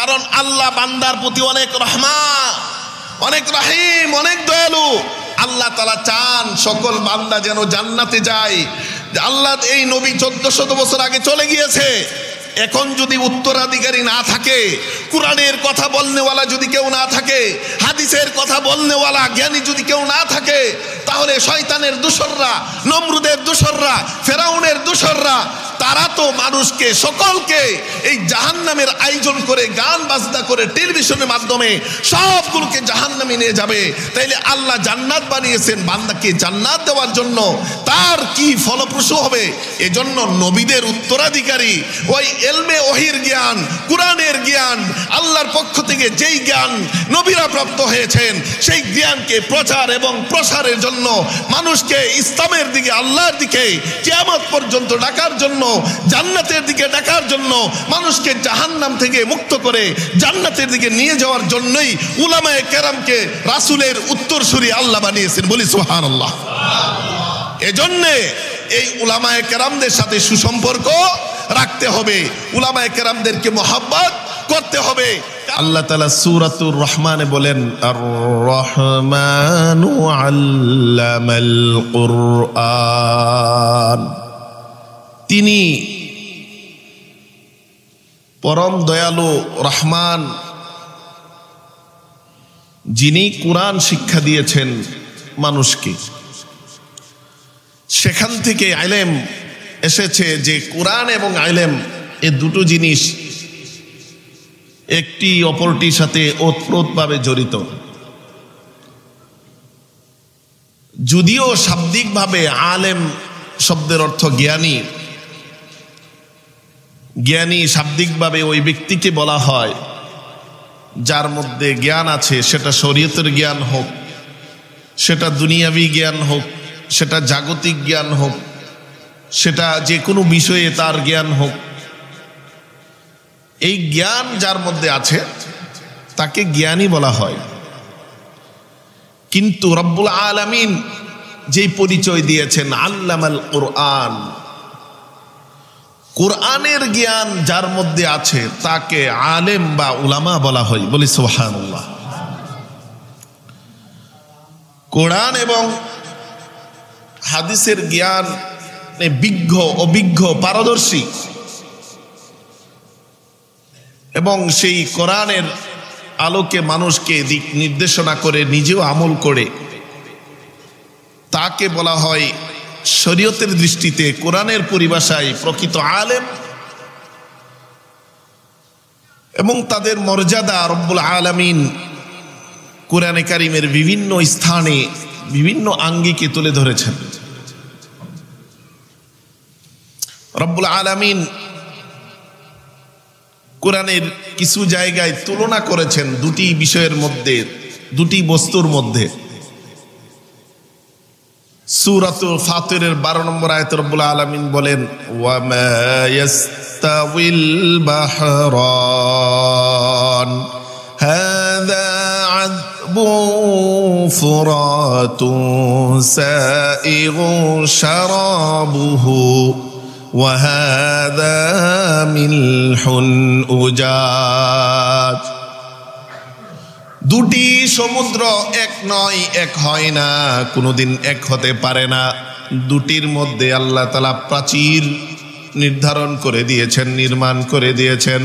কারণ আল্লাহ বান্দার প্রতি অনেক রহমান, অনেক রহিম, অনেক দয়ালু। আল্লাহ তাআলা চান সকল বান্দা যেন জান্নাতে যায়। আল্লাহ এই নবী 1400 বছর আগে চলে গিয়েছে, এখন যদি উত্তরাধিকারী না থাকে, কোরআনের কথা বলনেওয়ালা যদি কেউ না থাকে, হাদিসের কথা বলনেওয়ালা জ্ঞানী যদি কেউ না থাকে, তাহলে শয়তানের দোসররা, নমরুদের দোসররা, ফেরাউনের দোসররা তারা তো মানুষকে সকলকে এই জাহান্নামের আয়োজন করে গান বাজনা করে টেলিভিশনের মাধ্যমে সবগুলোকে জাহান্নামে নিয়ে যাবে। তাইলে আল্লাহ জান্নাত বানিয়েছেন বান্দাকে জান্নাত দেওয়ার জন্য, তার কি ফলপ্রসূ হবে? এজন্য নবীদের উত্তরাধিকারী ওই ইলমে ওহীর জ্ঞান, কোরআনের জ্ঞান, আল্লাহর পক্ষ থেকে যেই জ্ঞান নবীরা প্রাপ্ত হয়েছেন সেই জ্ঞানকে প্রচার এবং প্রসারের জন্য, মানুষকে ইসলামের দিকে, আল্লাহর দিকে কিয়ামত পর্যন্ত ডাকার জন্য, জান্নাতের দিকে ডাকার জন্য, মানুষকে জাহান্নাম থেকে মুক্ত করে জান্নাতের দিকে নিয়ে যাওয়ার জন্যই উলামায়ে কেরামকে রাসূলের উত্তরসূরি আল্লাহ বানিয়েছেন। বলি সুবহানাল্লাহ। এজন্য এই উলামায়ে কেরামদের সাথে সুসম্পর্ক রাখতে হবে, উলামায়ে কেরামদেরকে মহব্বত করতে হবে। আল্লাহ তাআলা সূরাতুর রহমানে বলেন, আর রহমানু আল্লামাল কুরআন, তিনি পরম দয়ালু রহমান, যিনি কোরআন শিক্ষা দিয়েছেন মানুষকে। সেখান থেকে ইলম এসেছে যে কোরআন এবং ইলম এই দুটো জিনিস একটি অপরটির সাথে ওতপ্রোতভাবে জড়িত। যদিও শাব্দিকভাবে আলেম শব্দের অর্থ জ্ঞানী, জ্ঞানী শাব্দিকভাবে ওই ব্যক্তিকে বলা হয় যার মধ্যে জ্ঞান আছে, সেটা শরীয়তের জ্ঞান হোক, সেটা দুনিয়াবি জ্ঞান হোক, সেটা জাগতিক জ্ঞান হোক, সেটা যে কোনো বিষয়ে তার জ্ঞান হোক, এই জ্ঞান যার মধ্যে আছে তাকে জ্ঞানী বলা হয়। কিন্তু রব্বুল আলামিন যেই পরিচয় দিয়েছেন আল্লামাল কুরআন, কোরআনের জ্ঞান যার মধ্যে আছে তাকে আলেম বা উলামা বলা হয়। বলি সুবহানাল্লাহ। কোরআন এবং হাদিসের জ্ঞান বিজ্ঞ, অভিজ্ঞ, পারদর্শী এবং সেই কোরআনের আলোকে মানুষকে দিক নির্দেশনা করে নিজেও আমল করে, তাকে বলা হয় শরীয়তের দৃষ্টিতে, কোরআনের পরিভাষায় প্রকৃত আলেম। এবং তাদের মর্যাদা রব্বুল আলামিন কোরআনে কারিমের বিভিন্ন স্থানে বিভিন্ন আঙ্গিকে তুলে ধরেছেন। রব্বুল আলামিন কোরআনের কিছু জায়গায় তুলনা করেছেন দুটি বিষয়ের মধ্যে, দুটি বস্তুর মধ্যে। সূরাতুল ফাতিরের 12 নম্বর আয়াতে রব্বুল আলামিন বলেন, ওয়া মা ইয়াস্তাউিল বাহরান হাযা আযবুন ফুরাতুন সাইগু শারাবুহু ওয়া হাযা মিলহুন উজাজ। দুটি সমুদ্র এক নয়, এক হয় না, কোনোদিন এক হতে পারে না। দুটির মধ্যে আল্লাহ তাআলা প্রাচীর নির্ধারণ করে দিয়েছেন, নির্মাণ করে দিয়েছেন।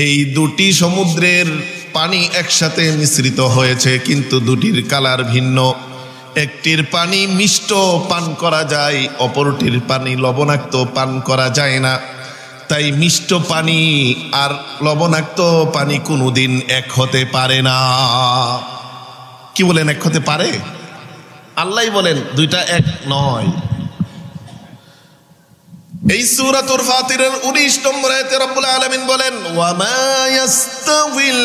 এই দুটি সমুদ্রের পানি একসাথে মিশ্রিত হয়েছে, কিন্তু দুটির কালার ভিন্ন। একটির পানি মিষ্ট পান করা যায়, অপরটির পানি লবণাক্ত পান করা যায় না। তাই মিষ্ট পানি আর লবণাক্ত পানি কোনোদিন এক হতে পারে না। কি বলেন, এক হতে পারে? আল্লাহই বলেন দুইটা এক নয়। এই সূরাতুল ফাতিরের 19 নম্বর আয়াতে রব্বুল আলামিন বলেন, ওয়া মা ইয়াস্তাউিল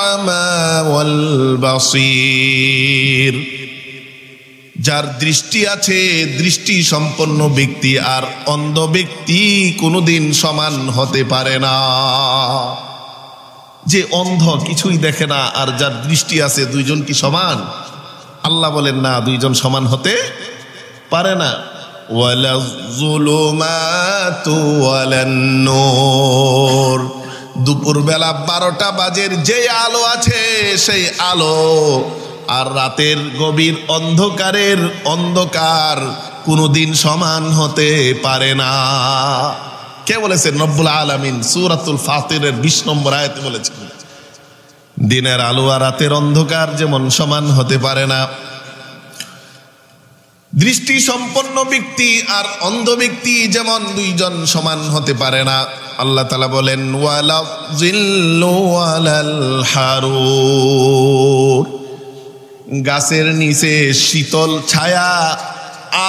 আ'মা ওয়াল বাসীর। যার দৃষ্টি আছে, দৃষ্টি সম্পন্ন ব্যক্তি আর অন্ধ ব্যক্তি কোনোদিন সমান হতে পারে না। যে অন্ধ কিছুই দেখে না আর যার দৃষ্টি আছে, দুইজন কি সমান? আল্লাহ বলেন না, দুইজন সমান হতে পারে না। ওয়ালাজ যুলুমাতু ওয়ালান নূর, দুপুরবেলা 12টা বাজের যে আলো আছে সেই আলো আর রাতের গভীর অন্ধকারের অন্ধকার কোনোদিন সমান হতে পারে না। কে বলেছেন? রব্বুল আলামিন সূরাতুল ফাতিরের 20 নম্বর আয়াতে বলেছেন, দিনের আলো আর রাতের অন্ধকার যেমন সমান হতে পারে না, দৃষ্টি সম্পন্ন ব্যক্তি আর অন্ধ ব্যক্তি যেমন দুইজন সমান হতে পারে না। আল্লাহ তাআলা বলেন ওয়ালা জিল্লু ওয়ালাল হারুর, গাছের নিচে শীতল ছায়া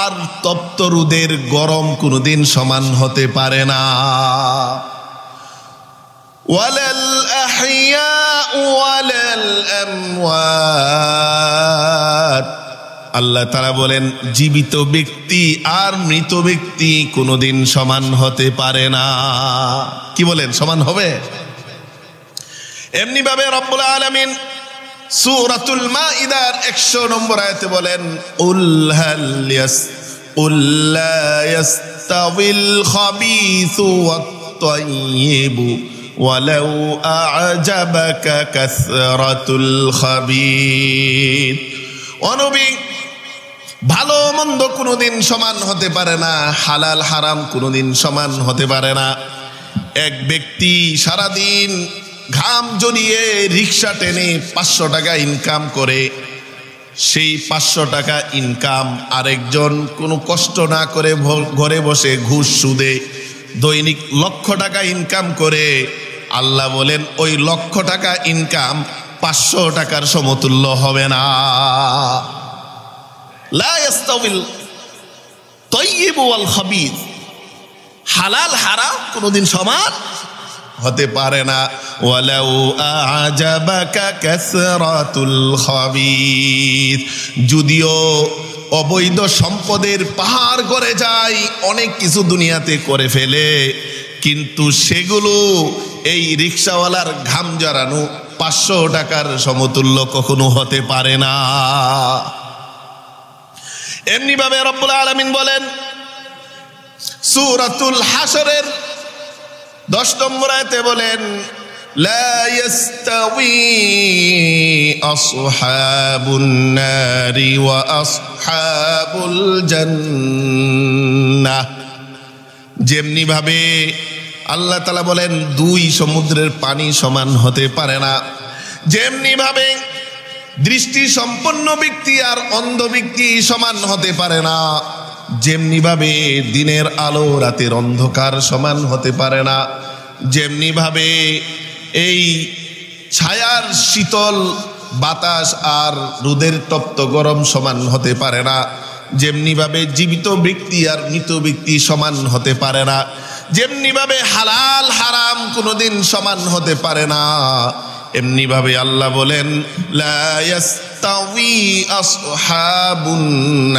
আর তপ্ত রোদের গরম কোনোদিন সমান হতে পারে না। ওয়ালাল আহইয়া ওয়ালাল আমওয়াত, আল্লাহ তাআলা বলেন জীবিত ব্যক্তি আর মৃত ব্যক্তি কোনোদিন সমান হতে পারে না। কি বলেন, সমান হবে? এমনি ভাবে রব্বুল আলামিন সূরাতুল মাইদার 100 নম্বর আয়াতে বলেন উল লা ইয়াস্তাবিল খাবিসু ওয়াত তাইয়িবু ওয়ালাউ আ'জাবাকা কাসরাতুল খাবিস। ও নবী, ভালো মন্দ কোনোদিন সমান হতে পারে না, হালাল হারাম কোনোদিন সমান হতে পারে না। এক ব্যক্তি সারাদিন ঘাম জড়িয়ে রিক্সা টেনে 500 টাকা ইনকাম করে, সেই 500 টাকা ইনকাম আরেকজন কোনো কষ্ট না করে ঘরে বসে ঘুষ সুদে দৈনিক 1,00,000 টাকা ইনকাম করে। আল্লাহ বলেন ওই 1,00,000 টাকা ইনকাম 500 টাকার সমতুল্য হবে না। লা ইয়াস্তাবিল তাইয়্যিব ওয়াল খাবিস, হালাল হারাম কোনোদিন সমান হতে পারে না। ওয়ালাউ আ'জাবাকা কাসরাতুল খাবিস, যদিও অবৈধ সম্পদের পাহাড় করে যায়, অনেক কিছু দুনিয়াতে করে ফেলে, কিন্তু সেগুলো এই রিক্সাওয়ালার ঘাম জড়ানো 500 টাকার সমতুল্য কখনো হতে পারে না। এমনি ভাবে রব্বুল আলামিন বলেন সূরাতুল হাশরের 10 নম্বর আয়াতে বলেন লা ইয়াস্তাওয়ি আসহাবুন নারি ওয়া আসহাবুল জান্নাহ। যেমনি ভাবে আল্লাহ তাআলা বলেন 2 সমুদ্রের পানি সমান হতে পারে না, যেমনি ভাবে দৃষ্টি সম্পন্ন ব্যক্তি আর অন্ধ ব্যক্তি সমান হতে পারে না, যেমনি ভাবে দিনের আলো রাতের অন্ধকার সমান হতে পারে না, যেমনি ভাবে এই ছায়ার শীতল বাতাস আর রোদের তপ্ত গরম সমান হতে পারে না, যেমনি ভাবে জীবিত ব্যক্তি আর মৃত ব্যক্তি সমান হতে পারে না, যেমনি ভাবে হালাল হারাম কোনোদিন সমান হতে পারে না, এমনি ভাবে আল্লাহ বলেন লা ইয়াস্তাওয়ি আসহাবুন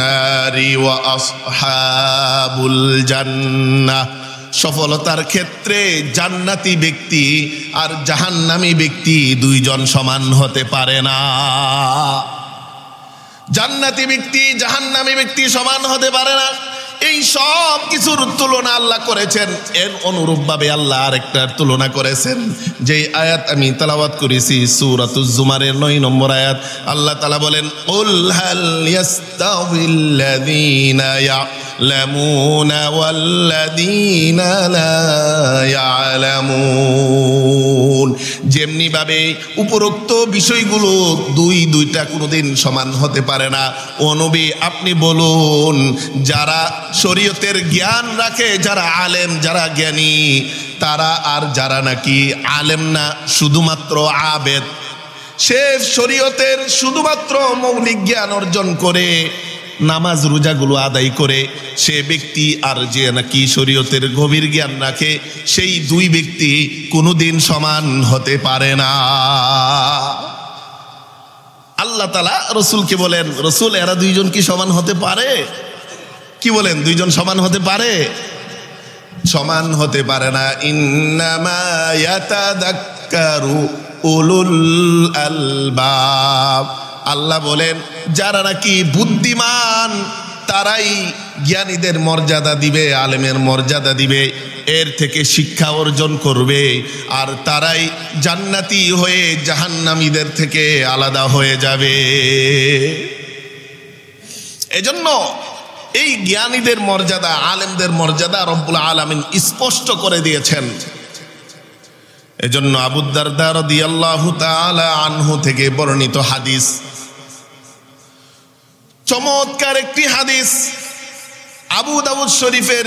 নারি ওয়া আসহাবুল জান্নাহ। সফলতার ক্ষেত্রে জান্নাতি ব্যক্তি আর জাহান্নামী ব্যক্তি 2 জন সমান হতে পারে না। জান্নাতি ব্যক্তি জাহান্নামী ব্যক্তি সমান হতে পারে না। এই সব কিছুর তুলনা আল্লাহ করেছেন, এর অনুরূপ ভাবে আল্লাহ আরেকটার তুলনা করেছেন। যে আয়াত আমি তেলাওয়াত করেছি সূরাতুজ জুমারের 9 নম্বর আয়াত, আল্লাহ তাআলা বলেন কুল হাল ইয়াস্তাউিল্লাযীনা ইয়া'লামুনা ওয়াল্লাযীনা লা ইয়া'লামুন। যেমনি ভাবে উপরোক্ত বিষয়গুলো দুইটা কোনোদিন সমান হতে পারে না। ও নবী, আপনি বলুন যারা শরীয়তের জ্ঞান রাখে, যারা আলেম, যারা জ্ঞানী, তারা আর যারা নাকি আলেম না, শুধুমাত্র আবেদ, সে শরীয়তের শুধুমাত্র মৌলিক জ্ঞান অর্জন করে নামাজ রোজাগুলো আদায় করে, সে ব্যক্তি আর যে নাকি শরীয়তের গভীর জ্ঞান রাখে, সেই 2 ব্যক্তি কোনোদিন সমান হতে পারে না। আল্লাহ তাআলা রসুলকে বলেন রসুল, এরা 2 জন কি সমান হতে পারে? কি বলেন, 2 জন সমান হতে পারে? সমান হতে পারে না। ইন্নামা ইয়াতাযাক্কারু উলুল আলবাব। আল্লাহ বলেন যারা নাকি বুদ্ধিমান তারাই জ্ঞানীদের মর্যাদা দিবে, আলেমের মর্যাদা দিবে, এর থেকে শিক্ষা অর্জন করবে, আর তারাই জান্নাতি হয়ে জাহান্নামীদের থেকে আলাদা হয়ে যাবে। এজন্য এই জ্ঞানীদের মর্যাদা, আলেমদের মর্যাদা রব্বুল আলামিন স্পষ্ট করে দিয়েছেন। এজন্য আবু দারদা রাদিয়াল্লাহু তাআলা আনহু থেকে বর্ণিত হাদিস, চমৎকার একটি হাদিস, আবু দাউদ শরীফের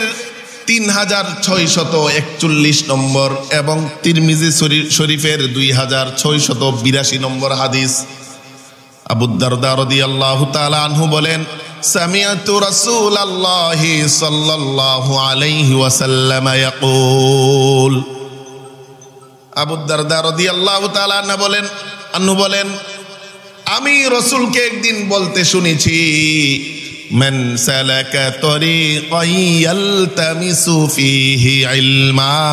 3641 নম্বর এবং তিরমিজি শরীফের 2682 নম্বর হাদিস। আবু দারদা রাদিয়াল্লাহু তাআলা আনহু বলেন, সামিআতু রাসূলাল্লাহি সাল্লাল্লাহু আলাইহি ওয়াসাল্লাম ইয়াকুল। আবু দারদা রাদিয়াল্লাহু তাআলা আনহু বলেন, আমি রাসূলকে একদিন বলতে শুনেছি, মান সালাকা তরিকান ইয়ালতামিসু ফীহি ইলমা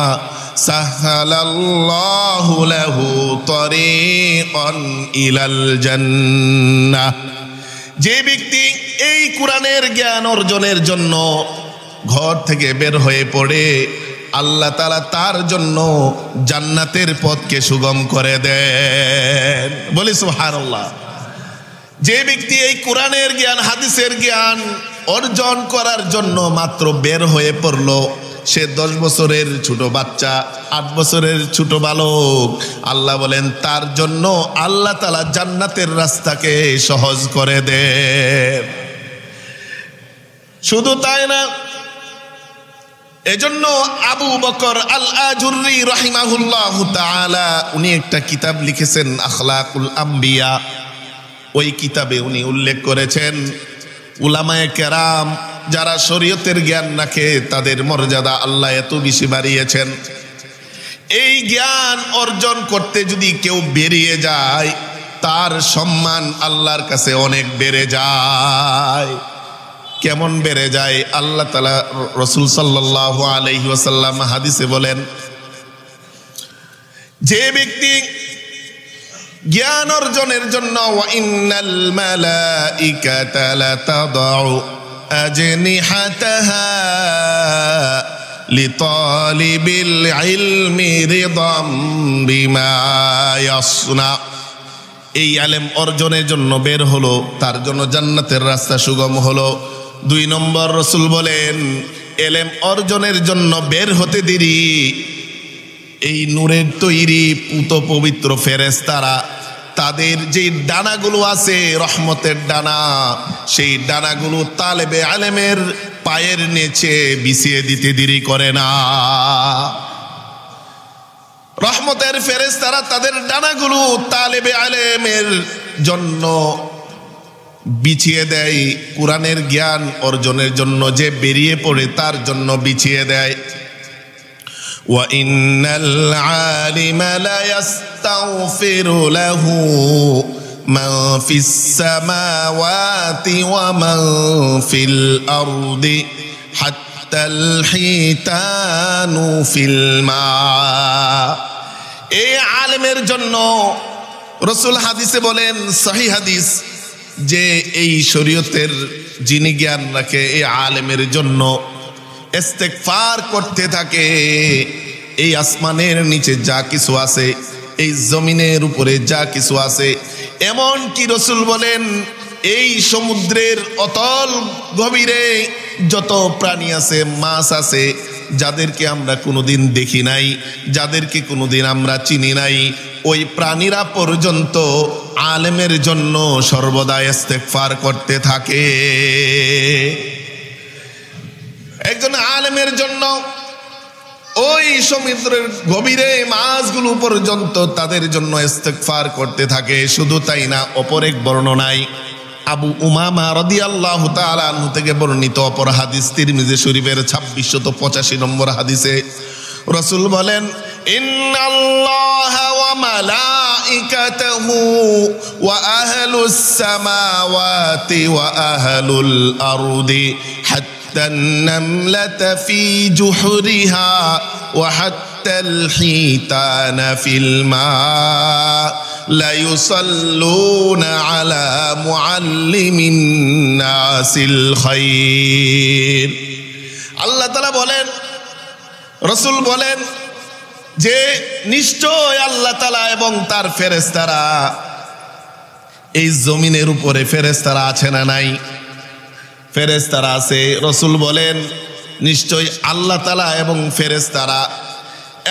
সাহালাল্লাহু লাহু তরিকান ইলাল জান্নাহ। যে ব্যক্তি এই কোরআনের জ্ঞান অর্জনের জন্য ঘর থেকে বের হয়ে পড়ে, আল্লাহ তাআলা তার জন্য জান্নাতের পথকে সুগম করে দেন। বলি সুবহানাল্লাহ। যে ব্যক্তি এই কোরআনের জ্ঞান, হাদিসের জ্ঞান অর্জন করার জন্য মাত্র বের হয়ে পড়লো, সে 10 বছরের ছোট বাচ্চা, 8 বছরের ছোট বালক, আল্লাহ বলেন তার জন্য আল্লাহ তাআলা জান্নাতের রাস্তাকে সহজ করে দেন। শুধু তাই না, এজন্য আবু বকর আল আজুরি রাহিমাহুল্লাহু তাআলা উনি একটা কিতাব লিখেছেন, আখলাকুল আম্বিয়া। ওই কিতাবে উনি উল্লেখ করেছেন, উলামায়ে কেরাম যারা শরীয়তের জ্ঞান রাখে তাদের মর্যাদা আল্লাহ এত বেশি বাড়িয়েছেন। এই জ্ঞান অর্জন করতে যদি কেউ বেরিয়ে যায়, তার সম্মান আল্লাহর কাছে অনেক বেড়ে যায়। কেমন বেড়ে যায়? আল্লাহ তাআলা, রাসূল সাল্লাল্লাহু আলাইহি ওয়াসাল্লাম হাদিসে বলেন, যে ব্যক্তি জ্ঞান অর্জনের জন্য ওয়া ইন্নাল মালাইকাতা লাতাদাউ আজনিহাতাহা লিতালিবিল ইলমি রিদাম বিমা ইয়াসনা। এই ইলম অর্জনের জন্য বের হলো, তার জন্য জান্নাতের রাস্তা সুগম হলো। 2 নম্বর রাসূল বলেন, ইলম অর্জনের জন্য বের হতে দেরি, এই নূরের তৈরি পুত পবিত্র ফেরেশতারা তাদের যে ডানাগুলো আছে, রহমতের ডানা, সেই ডানাগুলো তালেবে আলেমের পায়ের নিচে বিছিয়ে দিতে দেরি করে না। রহমতের ফেরেশতারা তাদের ডানাগুলো তালেবে আলেমের জন্য বিছিয়ে দেয়, কোরআনের জ্ঞান অর্জনের জন্য যে বেরিয়ে পড়ে তার জন্য বিছিয়ে দেয়। وَإِنَّ الْعَالِمَ لَيَسْتَغْفِرُ لَهُ مَنْ فِي السَّمَاوَاتِ وَمَنْ فِي الْأَرْضِ حَتَّى الْحِيتَانُ فِي الْمَاءِ। এই আলেমের জন্য রাসূল হাদিসে বলেন, সহিহ হাদিস, যে এই শরীয়তের যিনি জ্ঞান রাখে, এই আলেমের জন্য ইস্তেগফার করতে থাকে। এই আসমানের নিচে যা কিছু আছে, এই জমিনের উপরে যা কিছু আছে, এমন কি রাসূল বলেন এই সমুদ্রের অতল গভীরে যত প্রাণী আছে, মাছ আছে, যাদেরকে আমরা কোনোদিন দেখি নাই, যাদেরকে কোনোদিন আমরা চিনি নাই, ওই প্রাণীরা পর্যন্ত আলেমের জন্য সর্বদা ইস্তেগফার করতে থাকে। একজন আলেমের জন্য ওই সমুদ্রের গভীরে মাছগুলো পর্যন্ত তাদের জন্য ইস্তেগফার করতে থাকে। শুধু তাই না, অপর এক বর্ণনায় আবু উমামা রাদিয়াল্লাহু তাআলা আনহু থেকে বর্ণিত অপর হাদিস, তিরমিজি শরীফের 2685 নম্বর হাদিসে রাসূল বলেন, ইন্নাল্লাহা ওয়া মালাইকাতাহু ওয়া আহলুস সামাওয়াতি ওয়া আহলুল আরদি হাত্তা আন-নামলাতা ফি জুহরিহা ওয়া হাত্তা আল-হিতানা ফিল মা লা ইউসাল্লুনা আলা মুআল্লিমিন নাসিল খায়র। আল্লাহ তাআলা বলেন, রাসূল বলেন যে নিশ্চয় আল্লাহ তাআলা এবং তার ফেরেশতারা, এই জমিনের উপরে ফেরেশতারা আছে না নাই? ফেরেশতারা আছে। রাসূল বলেন নিশ্চয় আল্লাহ তাআলা এবং ফেরেশতারা,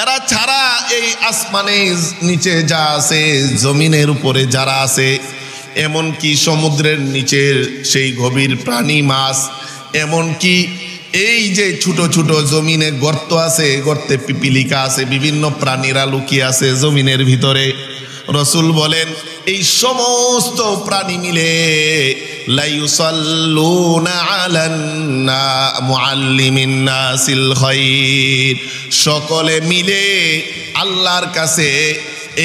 এরা ছাড়া এই আসমানের নিচে যা আছে, জমিনের উপরে যারা আছে, এমনকি সমুদ্রের নিচের সেই গভীর প্রাণী মাছ, এমনকি এই যে ছোট ছোট জমিনে গর্ত আছে, গর্তে পিপিলিকা আছে, বিভিন্ন প্রাণীরা লুকিয়ে আছে জমিনের ভিতরে। রাসূল বলেন এই সমস্ত প্রাণী মিলে লা ইউসাল্লুনা আলান মুআল্লিমিন নাসিল খায়র, সকলে মিলে আল্লাহর কাছে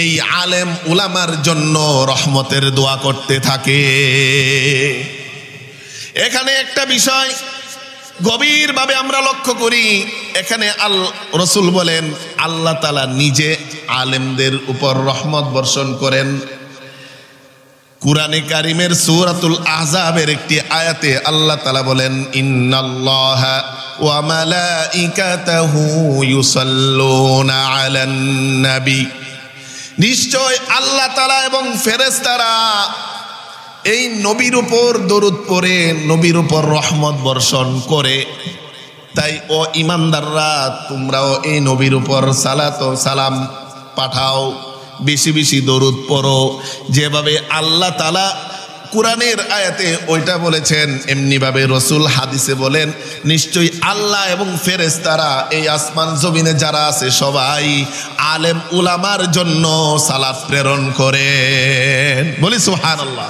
এই আলেম উলামার জন্য রহমতের দোয়া করতে থাকে। এখানে একটা বিষয় গভীরভাবে আমরা লক্ষ্য করি, এখানে রাসূল বলেন আল্লাহ তাআলা নিজে আলেমদের উপর রহমত বর্ষণ করেন। কুরআনে কারীমের সূরাতুল আহজাবের একটি আয়াতে আল্লাহ তাআলা বলেন, ইন্নাল্লাহা ওয়া মালাইকাতাহু ইউসাল্লুনা আলান নবী, নিশ্চয় আল্লাহ তাআলা এবং ফেরেশতারা এই নবীর উপর দরুদ পড়ে, নবীর উপর রহমত বর্ষণ করে। তাই ও ঈমানদাররা, তোমরাও এই নবীর উপর সালাত ও সালাম পাঠাও, বেশি বেশি দরুদ পড়ো। যেভাবে আল্লাহ তাআলা কুরআনের আয়াতে ওইটা বলেছেন, এমনিভাবে রাসূল হাদিসে বলেন নিশ্চয়ই আল্লাহ এবং ফেরেশতারা এই আসমান জমিনে যারা আছে সবাই আলেম উলামার জন্য সালাত প্রেরণ করেন। বলি সুবহানাল্লাহ।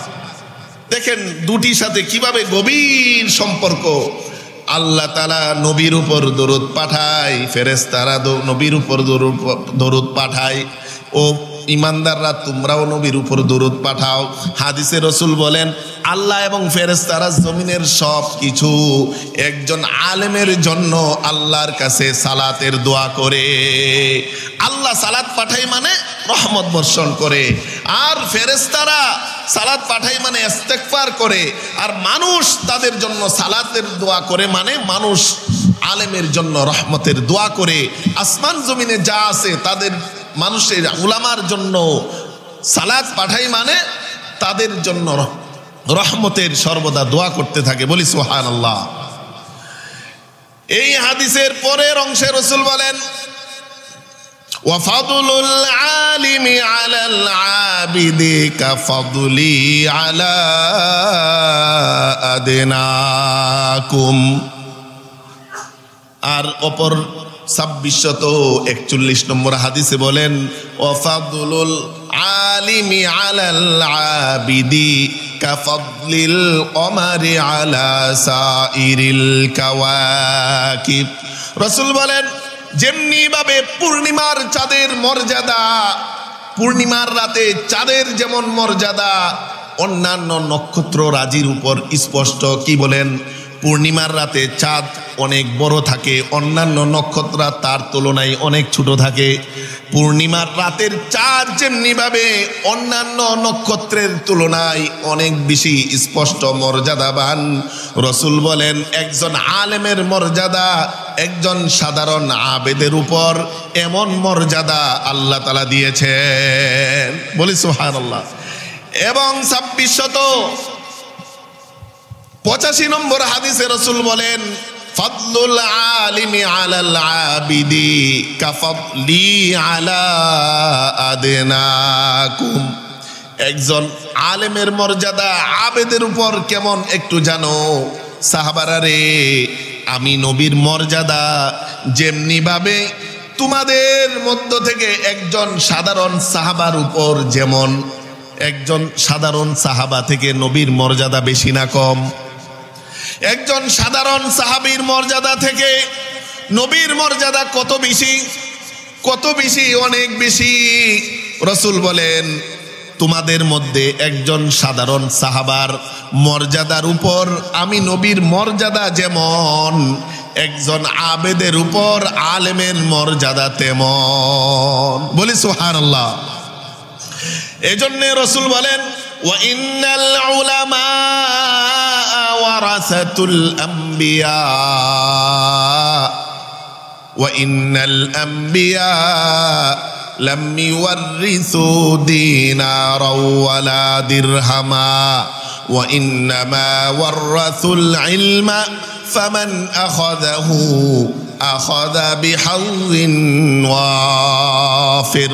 দেখেন দুটির সাথে কিভাবে গভীর সম্পর্ক। আল্লাহ তাআলা নবীর উপর দরুদ পাঠায়, ফেরেশতারা নবীর উপর দরুদ পাঠায়। ও ঈমানদাররা, তোমরাও নবীর উপর দরুদ পাঠাও। হাদিসে রাসূল বলেন আল্লাহ এবং ফেরেশতারা জমিনের সব কিছু একজন আলেমের জন্য আল্লাহর কাছে সালাতের দোয়া করে। আল্লাহ সালাত পাঠায় মানে রহমত বর্ষণ করে, আর ফেরেশতারা সালাত পাঠায় মানে ইস্তেগফার করে, আর মানুষ তাদের জন্য সালাতের দোয়া করে মানে মানুষ আলেমের জন্য রহমতের দোয়া করে। আসমান জমিনে যা আছে তাদের মানুষের উলামার জন্য সালাত পাঠাই মানে তাদের জন্য রহমতের সর্বদা দোয়া করতে থাকে। বলি সুবহানাল্লাহ। এই হাদিসের পরের অংশে রাসূল বলেন, ওয়া ফাদলুল আলিমি আলাল আবিদি কাফাদলি আলা আদনাকুম। আর অপর 2641 নম্বর হাদিসে বলেন, ওয়া ফাদলুল আলিমি আলাল আবিদি কাফাদলিল কমারি আলা সাইরিল কাওয়াকিব। রাসূল বলেন যেমনি ভাবে পূর্ণিমার চাঁদের মর্যাদা, পূর্ণিমার রাতে চাঁদের যেমন মর্যাদা অন্যান্য নক্ষত্র রাজির উপর স্পষ্ট। কি বলেন? পূর্ণিমার রাতে চাঁদ অনেক বড় থাকে, অন্যান্য নক্ষত্র তার তুলনায় অনেক ছোট থাকে। পূর্ণিমার রাতের চাঁদ যেমনিভাবে অন্যান্য নক্ষত্রের তুলনায় অনেক বেশি স্পষ্ট মর্যাদাবান, রাসূল বলেন একজন আলেমের মর্যাদা একজন সাধারণ আবেদের উপর এমন মর্যাদা আল্লাহ তাআলা দিয়েছেন। বলি সুবহানাল্লাহ। এবং 2685 নম্বর হাদিসে রাসূল বলেন, ফাদলুল আলিমি আলাল আবিদি কাফাদলি আলা আদনাকুম। একজন আলেমের মর্যাদা আবেদের উপর কেমন একটু জানো? সাহাবারা রে, আমি নবীর মর্যাদা যেমনি ভাবে তোমাদের মধ্য থেকে একজন সাধারণ সাহাবার উপর, যেমন একজন সাধারণ সাহাবা থেকে নবীর মর্যাদা বেশি না কম? একজন সাধারণ সাহাবীর মর্যাদা থেকে নবীর মর্যাদা কত বেশি? কত বেশি? অনেক বেশি। রাসূল বলেন তোমাদের মধ্যে একজন সাধারণ সাহাবার মর্যাদার উপর আমি নবীর মর্যাদা যেমন, একজন আবেদের উপর আলেমের মর্যাদা তেমন। বলি সুবহানাল্লাহ। এজন্য রাসূল বলেন ওয়া ইন্নাল উলামা ওয়ারাসাতুল আম্বিয়া ওয়া ইন্নাল আম্বিয়া লাম ইওয়ারিসু দিনারাও ওয়ালা দিরহামা ওয়া ইন্নামা ওয়ারাসুল ইলমা ফামান আখাযাহু আখাযা বিহাযিন ওয়াফির।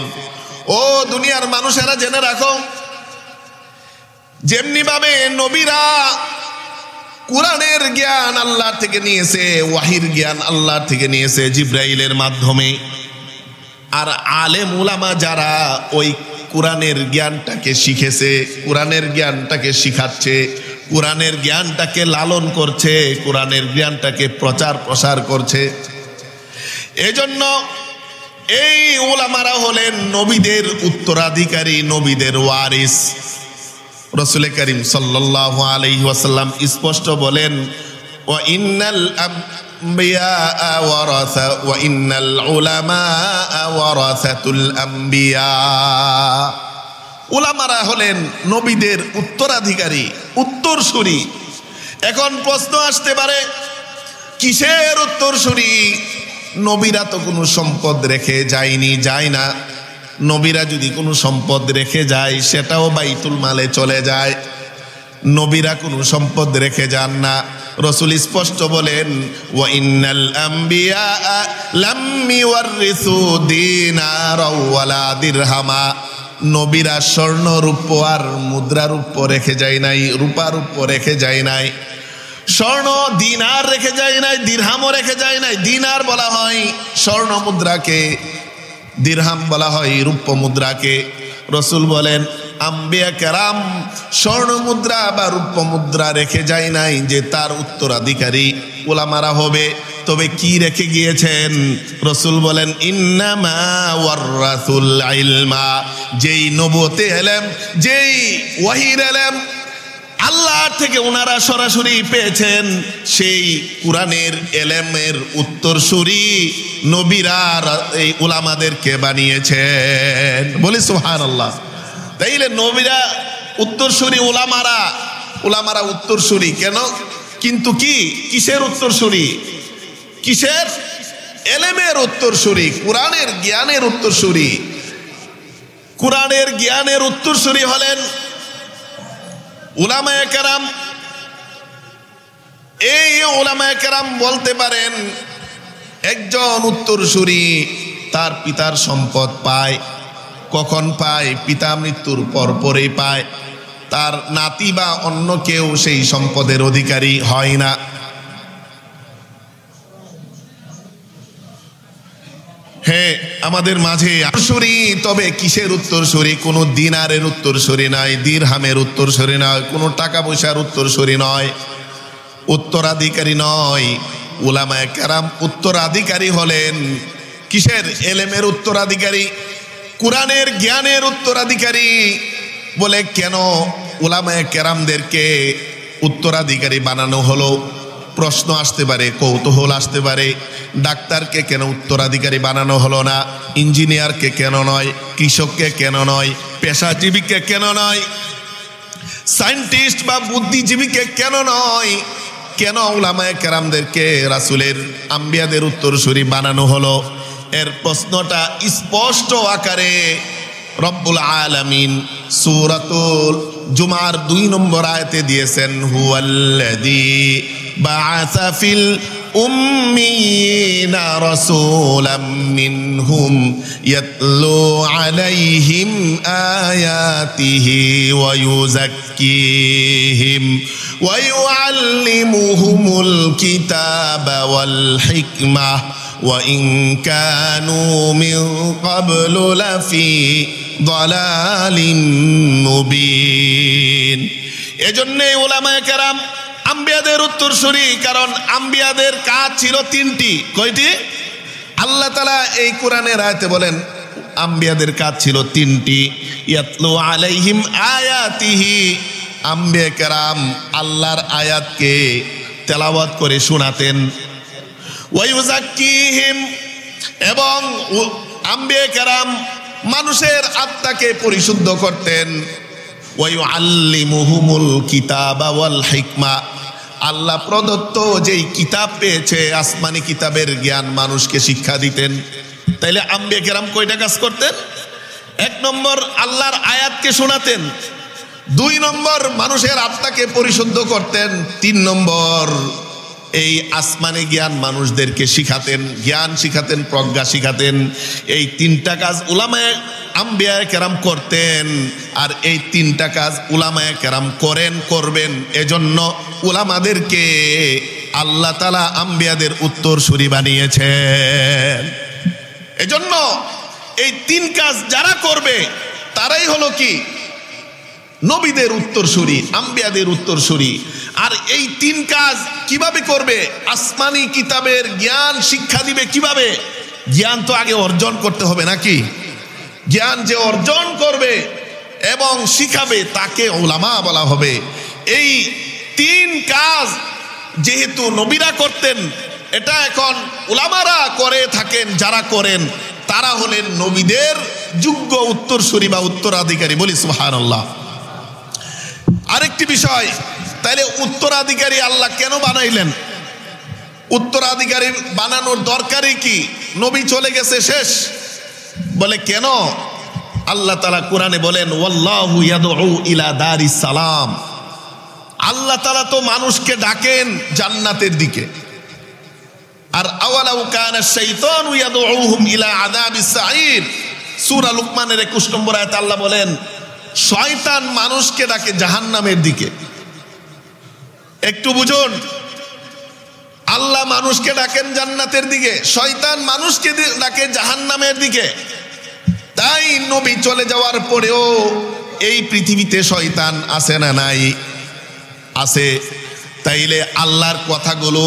ও দুনিয়ার মানুষেরা জেনে রাখো, যেমনি ভাবে নবীরা কুরআনের জ্ঞান আল্লাহ থেকে নিয়েছে, ওয়াহির জ্ঞান আল্লাহ থেকে নিয়েছে জিবরাইলের মাধ্যমে, আর আলেম উলামা যারা ওই কুরআনের জ্ঞানটাকে শিখেছে, কুরআনের জ্ঞানটাকে শিখাচ্ছে, কুরআনের জ্ঞানটাকে লালন করছে, কুরআনের জ্ঞানটাকে প্রচার প্রসার করছে। এজন্য এই উলামারা হলেন নবীদের উত্তরাধিকারী, নবীদের ওয়ারিস। রাসূল করিম সাল্লাল্লাহু আলাইহি ওয়াসাল্লাম স্পষ্ট বলেন ওয়া ইন্নাল আম্বিয়া ওয়ারাসা ওয়া ইন্নাল উলামা ওয়ারাসাতুল আম্বিয়া। উলামারা হলেন নবীদের উত্তরাধিকারী, উত্তরসূরি। এখন প্রশ্ন আসতে পারে, কিসের উত্তরসূরি? নবীরা তো কোনো সম্পদ রেখে যায়নি, যায় না। নবীরা যদি কোনো সম্পদ রেখে যায় সেটাও বাইতুল মালে চলে যায়। নবীরা কোনো সম্পদ রেখে যান না। রাসূল স্পষ্ট বলেন ওয়া ইন্নাল আম্বিয়া লাম ইওয়ারিসু দিনারাও ওয়ালা দিরহামা। নবীরা স্বর্ণ রূপ আর মুদ্রা রূপ রেখে যায় নাই, রূপা রূপ রেখে যায় নাই, স্বর্ণ দিনার রেখে যায় নাই, দিরহামও রেখে যায় নাই। দিনার বলা হয় স্বর্ণ মুদ্রাকে, দিরহাম বলা হয় রূপ্য মুদ্রাকে। রাসূল বলেন আম্বিয়া কেরাম স্বর্ণ মুদ্রা বা রূপ্য মুদ্রা রেখে যায় নাই যে তার উত্তরাধিকারী উলামারা হবে। তবে কি রেখে গিয়েছেন? রাসূল বলেন ইন্নামা ওয়ারাসুল ইলমা। যেই নবুয়তে এলেম, যেই ওয়াহির এলেম আল্লাহ থেকে ওনারা সরাসরি পেয়েছেন, সেই কুরআনের এলেমের উত্তরসূরি নবীরা এই উলামাদেরকে বানিয়েছেন। বলি সুবহানাল্লাহ। তাইলে নবীরা উত্তরসূরি, উলামারা উত্তরসূরি কেন? কিন্তু কিসের উত্তরসূরি? কিসের? এলেমের উত্তরসূরি, কুরআনের জ্ঞানের উত্তরসূরি। কুরআনের জ্ঞানের উত্তরসূরি হলেন উলামায়ে কেরাম। এই উলামায়ে কেরাম বলতে পারেন একজন উত্তরসূরি তার পিতার সম্পদ পায়। কখন পায়? পিতা মৃত্যুর পরেই পায়। তার নাতি বা অন্য কেউ সেই সম্পদের অধিকারী হয় না। হ্যাঁ, আমাদের মাঝে উত্তরসূরি, তবে কিসের উত্তরসূরি? কোনো দিনারের উত্তরসূরি নয়, দিরহামের উত্তরসূরি নয়, কোনো টাকা পয়সার উত্তরসূরি নয়, উত্তরাধিকারী নয়। উলামায়ে কেরাম উত্তরাধিকারী হলেন কিসের? এলেমের উত্তরাধিকারী, কুরআনের জ্ঞানের উত্তরাধিকারী। বলে কেন উলামায়ে কেরামদেরকে উত্তরাধিকারী বানানো হলো? প্রশ্ন আসতে পারে, কৌতূহল আসতে পারে। ডাক্তারকে কেন উত্তরাধিকারী বানানো হলো না? ইঞ্জিনিয়ারকে কেন নয়? কৃষককে কেন নয়? পেশাজীবীকে কেন নয়? সায়েন্টিস্ট বা বুদ্ধিজীবীকে কেন নয়? কেন উলামায়ে কেরামদেরকে রাসূলের, আম্বিয়াদের উত্তরসূরি বানানো হলো? এর প্রশ্নটা স্পষ্ট আকারে রব্বুল আলামিন সূরাতুল জুমার 2 নম্বর আয়াতে দিয়েছেন। হুয়াল্লাযী বাআসা ফিল উম্মিয়িনা রাসূলাম মিনহুম ইয়াতলু আলাইহিম আয়াতিহি ওয়া ইউযাক্কিহিম ওয়া ইউআল্লিমুহুমুল কিতাবা ওয়াল হিকমাহ ওয়া ইন কানু মিন ক্বাবলু লাফি দালালিন মুবিন। এজন্যই উলামায়ে কেরাম আম্বিয়াদের উত্তরসূরি, কারণ আম্বিয়াদের কাজ ছিল 3টি। কয়টি? আল্লাহ তাআলা এই কোরআনের আয়াতে বলেন আম্বিয়াদের কাজ ছিল 3টি। ইয়াতলু আলাইহিম আয়াতিহি, আম্বিয়া কেরাম আল্লাহর আয়াতকে তেলাওয়াত করে শোনাতেন। ওয়া ইউযাক্কিহিম, এবং আম্বিয়া কেরাম মানুষের আত্মাকে পরিশুদ্ধ করতেন। ওয়া ইউআল্লিমুহুমুল কিতাবা ওয়াল হিকমা, আল্লাহ প্রদত্ত যেই কিতাব পেয়েছে আসমানি কিতাবের জ্ঞান মানুষকে শিক্ষা দিতেন। তাইলে আম্বিয়া কেরাম কয়টা কাজ করতেন? 1 নম্বর আল্লাহর আয়াতকে শোনাতেন, 2 নম্বর মানুষের আত্মাকে পরিশুদ্ধ করতেন, 3 নম্বর এই আসমানি জ্ঞান মানুষদেরকে শিখাতেন, জ্ঞান শিখাতেন, প্রজ্ঞা শিখাতেন। এই 3টা কাজ উলামায়ে আম্বিয়া কেরাম করতেন, আর এই 3টা কাজ উলামায়ে কেরাম করবেন। এজন্য উলামাদেরকে আল্লাহ তাআলা আম্বিয়াদের উত্তরসূরি বানিয়েছেন। এজন্য এই 3 কাজ যারা করবে তারাই হলো কি? নবীদের উত্তরসূরি, আম্বিয়াদের উত্তরসূরি। আর এই 3 কাজ কিভাবে করবে? আসমানি কিতাবের জ্ঞান শিক্ষা দিবে কিভাবে? জ্ঞান তো আগে অর্জন করতে হবে নাকি? জ্ঞান যে অর্জন করবে এবং শিখাবে তাকে উলামা বলা হবে। এই 3 কাজ যেহেতু নবীরা করতেন, এটা এখন উলামারা করে থাকেন। যারা করেন তারা হলেন নবীদের যোগ্য উত্তরসূরি বা উত্তরাধিকারী। বলি সুবহানাল্লাহ। আরেকটি বিষয়, তাইলে উত্তরাধিকারী আল্লাহ কেন বানাইলেন? উত্তরাধিকারী বানানোর দরকারই কি? নবী চলে গেছে, শেষ। বলে কেন? আল্লাহ তাআলা কোরআনে বলেন ওয়াল্লাহু ইয়াদউ ইলা দারিস সালাম, আল্লাহ তাআলা তো মানুষকে ডাকেন জান্নাতের দিকে। আর আওয়ালাউ কানা শাইতানু ইয়াদউহুম ইলা আযাবিস সাঈর, সূরা লুকমানের 21 নম্বর আয়াতে আল্লাহ বলেন শয়তান মানুষকে ডাকে জাহান্নামের দিকে। একটু বুঝুন, আল্লাহ মানুষকে ডাকেন জান্নাতের দিকে, শয়তান মানুষকে ডাকে জাহান্নামের দিকে। তাই নবী চলে যাওয়ার পরেও এই পৃথিবীতে শয়তান আছে না নাই? আছে। তাইলে আল্লাহর কথাগুলো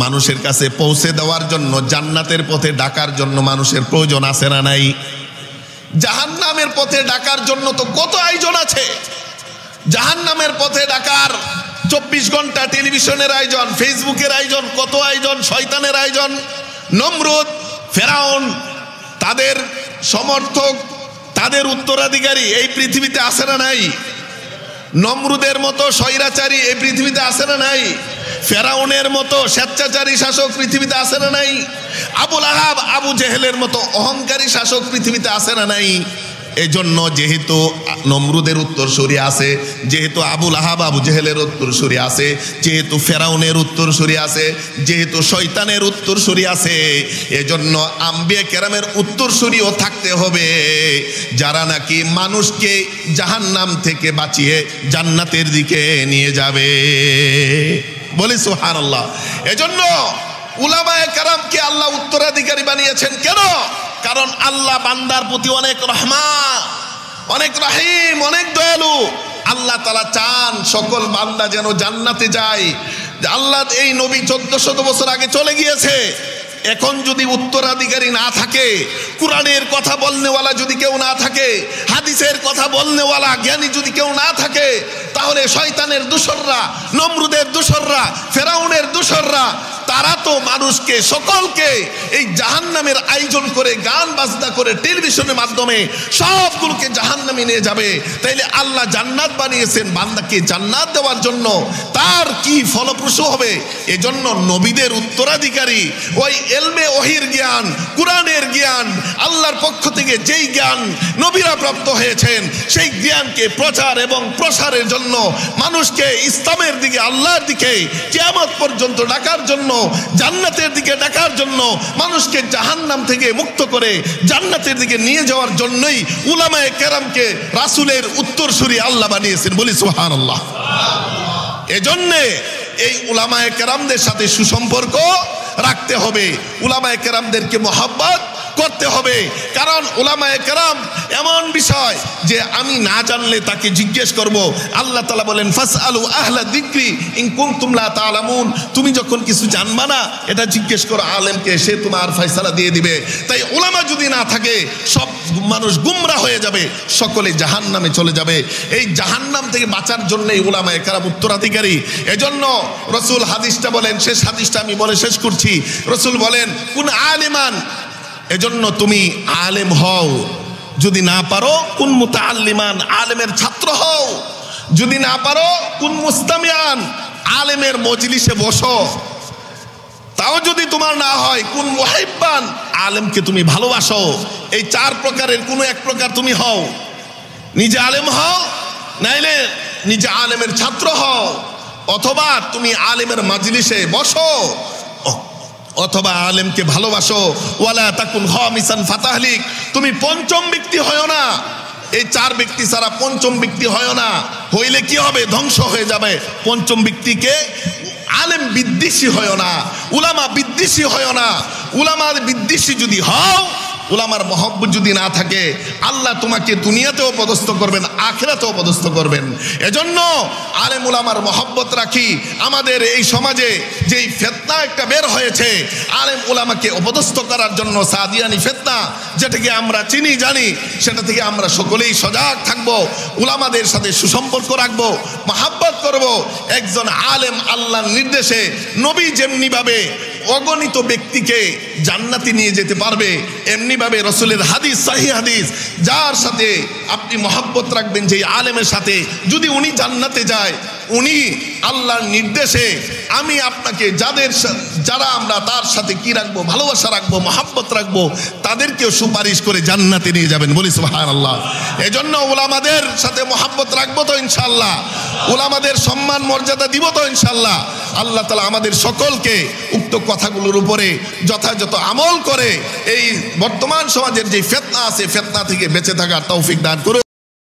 মানুষের কাছে পৌঁছে দেওয়ার জন্য, জান্নাতের পথে ডাকার জন্য মানুষের প্রয়োজন আছে না নাই? জাহান্নামের পথে ডাকার জন্য তো কত আয়োজন আছে। জাহান্নামের পথে ডাকার 24 ঘন্টা টেলিভিশনের আয়োজন, ফেসবুকের আয়োজন, কত আয়োজন, শয়তানের আয়োজন। নমরুদ, ফেরাউন, তাদের সমর্থক, তাদের উত্তরাধিকারী এই পৃথিবীতে আছে না নাই? নমরুদের মতো স্বৈরাচারী এই পৃথিবীতে আছে না নাই? ফেরাউনের মতো স্বেচ্ছাচারী শাসক পৃথিবীতে আছে না নাই? আবুল আহাব, আবু জেহেলের মতো অহংকারী শাসক পৃথিবীতে আছে না নাই? এজন্য যেহেতু নমরুদের উত্তরসূরি আছে, যেহেতু আবুল আহাব আবু জেহেলের উত্তরসূরি আছে, যেহেতু ফেরাউনের উত্তরসূরি আছে, যেহেতু শয়তানের উত্তরসূরি আছে, এজন্য আম্বিয়া কেরামের উত্তরসূরিও থাকতে হবে, যারা নাকি মানুষকে জাহান্নাম থেকে বাঁচিয়ে জান্নাতের দিকে নিয়ে যাবে। বলি সুবহানাল্লাহ। এজন্য উলামায়ে কেরামকে আল্লাহ উত্তরাধিকারী বানিয়েছেন। কেন? কারণ আল্লাহ বান্দার প্রতি অনেক রহমান, অনেক রহিম, অনেক দয়ালু। আল্লাহ তাআলা চান সকল বান্দা যেন জান্নাতে যায়। আল্লাহ এই নবী 1400 বছর আগে চলে গিয়েছে। এখন যদি উত্তরাধিকারী না থাকে, কুরআনের কথা বলনেওয়ালা যদি কেউ না থাকে, হাদিসের কথা বলনেওয়ালা জ্ঞানী যদি কেউ না থাকে, তাহলে শয়তানের দূষররা, নমরুদের দূষররা, ফেরাউনের দূষররা তারা তো মানুষকে, সকলকে এই জাহান্নামের আয়োজন করে, গান বাজনা করে, টেলিভিশনের মাধ্যমে সবগুলোকে জাহান্নামে নিয়ে যাবে। তাইলে আল্লাহ জান্নাত বানিয়েছেন বান্দাকে জান্নাত দেওয়ার জন্য, তার কি ফলপ্রসূ হবে? এজন্য নবীদের উত্তরাধিকারী ওই ইলমে ওহীর জ্ঞান, কুরআনের জ্ঞান, আল্লাহর পক্ষ থেকে যেই জ্ঞান নবীরা প্রাপ্ত হয়েছেন, সেই জ্ঞানকে প্রচার এবং প্রসারের জন্য, মানুষকে ইসলামের দিকে, আল্লাহর দিকে কিয়ামত পর্যন্ত ডাকার জন্য, জান্নাতের দিকে ডাকার জন্য, মানুষকে জাহান্নাম থেকে মুক্ত করে জান্নাতের দিকে নিয়ে যাওয়ার জন্যই উলামায়ে কেরামকে রাসূলের উত্তরসূরি আল্লাহ বানিয়েছেন। বলি সুবহানাল্লাহ। এজন্যে এই উলামায়ে কেরামদের সাথে সুসম্পর্ক রাখতে হবে, উলামায়ে কেরামদেরকে মহব্বত করতে হবে। কারণ উলামায়ে কেরাম এমন বিষয় যে আমি না জানলে তাকে জিজ্ঞেস করব। আল্লাহ তাআলা বলেন ফাসআলু আহলা যিকরি ইন কুনতুম লা তা'লামুন, তুমি যখন কিছু জানবা না এটা জিজ্ঞেস করো আলেমকে, সে তোমার ফয়সালা দিয়ে দিবে। তাই উলামা যদি না থাকে সব মানুষ গুমরা হয়ে যাবে, সকলে জাহান্নামে চলে যাবে। এই জাহান্নাম থেকে বাঁচার জন্যই উলামায়ে কেরাম উত্তরাধিকারী। এজন্য রাসূল হাদিসটা বলেন, শেষ হাদিসটা আমি বলে শেষ করছি। রাসূল বলেন কুন আলিমান, এজন্য তুমি আলেম হও, যদি না পারো কুন মুতাআল্লিমান, আলেমের ছাত্র হও। যদি না পারো কুন মুস্তামিআন, আলেমের মজলিসে বসো। তাও যদি তোমার না হয় কুন মুহিব্বান, আলেমকে তুমি ভালোবাসো। এই 4 প্রকারের কোনো এক প্রকার তুমি হও। নিজে আলেম হও, নাইলে নিজে আলেমের ছাত্র হও, অথবা তুমি আলেমের মজলিসে বসো, অথবা আলেমকে ভালোবাসো। ওয়ালা তাকুন খামিসান ফাতাহলিক, তুমি পঞ্চম ব্যক্তি হয় না। এই 4 ব্যক্তি ছাড়া পঞ্চম ব্যক্তি হয় না, হইলে কি হবে? ধ্বংস হয়ে যাবে। পঞ্চম ব্যক্তিকে আলেম বিদ্বেষী হয় না, উলামা বিদ্বেষী হয় না। উলামার বিদ্বেষী যদি হও, উলামার মহব্বত যদি না থাকে, আল্লাহ তোমাকে দুনিয়াতেও পদস্থ করবেন, আখিরাতেও পদস্থ করবেন। এজন্য আলেম উলামার মহব্বত রাখি। আমাদের এই সমাজে যেই ফিতনা একটা বের হয়েছে আলেম উলামাকে অপদস্থ করার জন্য, সাদিয়ানি ফিতনা, যেটাকে আমরা চিনি জানি, সেটা থেকে আমরা সকলেই সজাগ থাকব। উলামাদের সাথে সুসম্পর্ক রাখবো, মহব্বত করব। একজন আলেম আল্লাহর নির্দেশে, নবী যেমনিভাবে অগণিত ব্যক্তিকে জান্নাতে নিয়ে যেতে পারবে, এমনিভাবে রসুলের হাদিস, সহিহ হাদিস, যার সাথে আপনি মহব্বত রাখবেন, যেই আলেমের সাথে, যদি উনি জান্নাতে যায়, উনি আল্লাহর নির্দেশে আমি আপনাকে যারা আমরা তার সাথে কি রাখবো, ভালোবাসা রাখবো, মহব্বত রাখবো, তাদেরকেও সুপারিশ করে জান্নাতে নিয়ে যাবেন। বলি সুবহানাল্লাহ। এজন্য উলামাদের সাথে মহব্বত রাখবো তো ইনশাআল্লাহ, উলামাদের সম্মান মর্যাদা দিব তো ইনশাআল্লাহ। আল্লাহ তাআলা আমাদের সকলকে উক্ত কথাগুলোর উপরে যথাযথ আমল করে এই বর্তমান সমাজের যে ফিতনা আছে, ফিতনা থেকে বেঁচে থাকার তৌফিক দান করুন।